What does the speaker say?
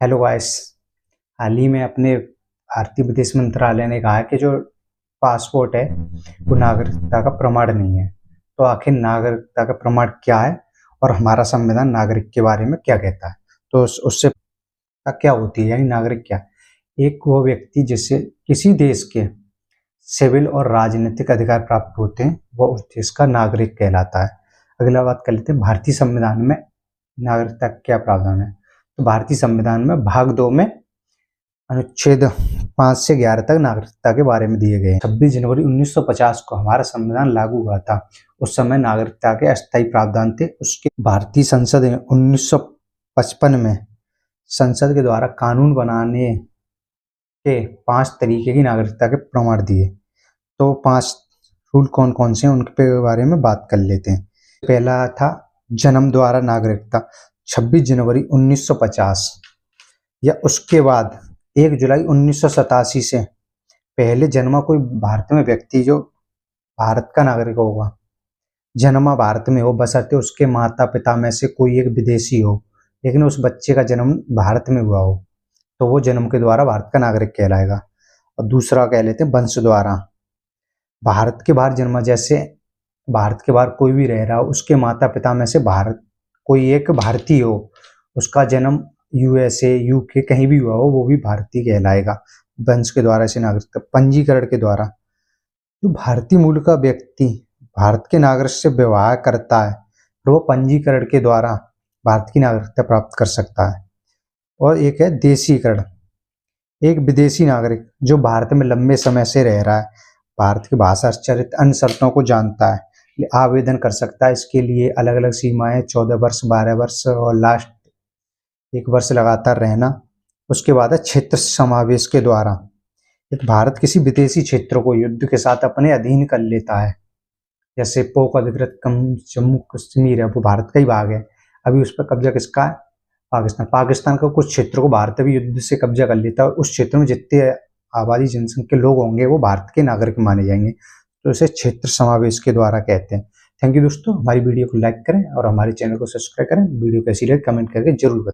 Hello guys. हाल ही में अपने भारतीय विदेश मंत्रालय ने कहा है कि जो पासपोर्ट है वो नागरिकता का प्रमाण नहीं है। तो आखिर नागरिकता का प्रमाण क्या है और हमारा संविधान नागरिक के बारे में क्या कहता है? तो उससे क्या होती है, यानी नागरिक क्या? एक वो व्यक्ति जिससे किसी देश के सिविल और राजनीतिक अधिकार प्राप्त होते हैं वो उस देश का नागरिक कहलाता है। अगला बात कर लेते हैं, भारतीय संविधान में नागरिकता का क्या प्रावधान है। तो भारतीय संविधान में भाग 2 में अनुच्छेद 5 से 11 तक नागरिकता के बारे में दिए गए हैं। 26 जनवरी 1950 को हमारा संविधान लागू हुआ था। उस समय नागरिकता के अस्थायी प्रावधान थे। उसके भारतीय संसद ने 1955 में संसद के द्वारा कानून बनाने के 5 तरीके की नागरिकता के प्रमाण दिए। तो 5 रूल कौन कौन से हैं उनके बारे में बात कर लेते हैं। पहला था जन्म द्वारा नागरिकता, 26 जनवरी 1950 या उसके बाद 1 जुलाई 1987 से पहले जन्मा कोई भारत में व्यक्ति जो भारत का नागरिक होगा, जन्मा भारत में हो बशर्ते उसके माता पिता में से कोई एक विदेशी हो, लेकिन उस बच्चे का जन्म भारत में हुआ हो, तो वो जन्म के द्वारा भारत का नागरिक कहलाएगा। और दूसरा कह लेते हैं वंश द्वारा, भारत के बाहर जन्मा, जैसे भारत के बाहर कोई भी रह रहा हो, उसके माता पिता में से भारत कोई एक भारतीय हो, उसका जन्म यूएसए यूके कहीं भी हुआ हो, वो भी भारतीय कहलाएगा। वंश के द्वारा से नागरिकता। पंजीकरण के द्वारा, जो भारतीय मूल का व्यक्ति भारत के नागरिक से विवाह करता है तो वो पंजीकरण के द्वारा भारत की नागरिकता प्राप्त कर सकता है। और एक है देशीकरण, एक विदेशी नागरिक जो भारत में लंबे समय से रह रहा है, भारत की भाषा चरित्र अन्य शर्तों को जानता है, आवेदन कर सकता है। इसके लिए अलग अलग सीमाएं, 14 वर्ष, 12 वर्ष और लास्ट 1 वर्ष लगातार रहना। उसके बाद है क्षेत्र समावेश के द्वारा, एक भारत किसी विदेशी क्षेत्र को युद्ध के साथ अपने अधीन कर लेता है। जैसे पोक अधिकृत जम्मू कश्मीर है, वो भारत का ही भाग है, अभी उस पर कब्जा किसका है? पाकिस्तान का कुछ क्षेत्र को भारत अभी युद्ध से कब्जा कर लेता है, उस क्षेत्र में जितने आबादी जनसंख्या लोग होंगे वो भारत के नागरिक माने जाएंगे। तो इसे क्षेत्र समावेश के द्वारा कहते हैं। थैंक यू दोस्तों, हमारी वीडियो को लाइक करें और हमारे चैनल को सब्सक्राइब करें। वीडियो कैसी लगी कमेंट करके जरूर बताएं।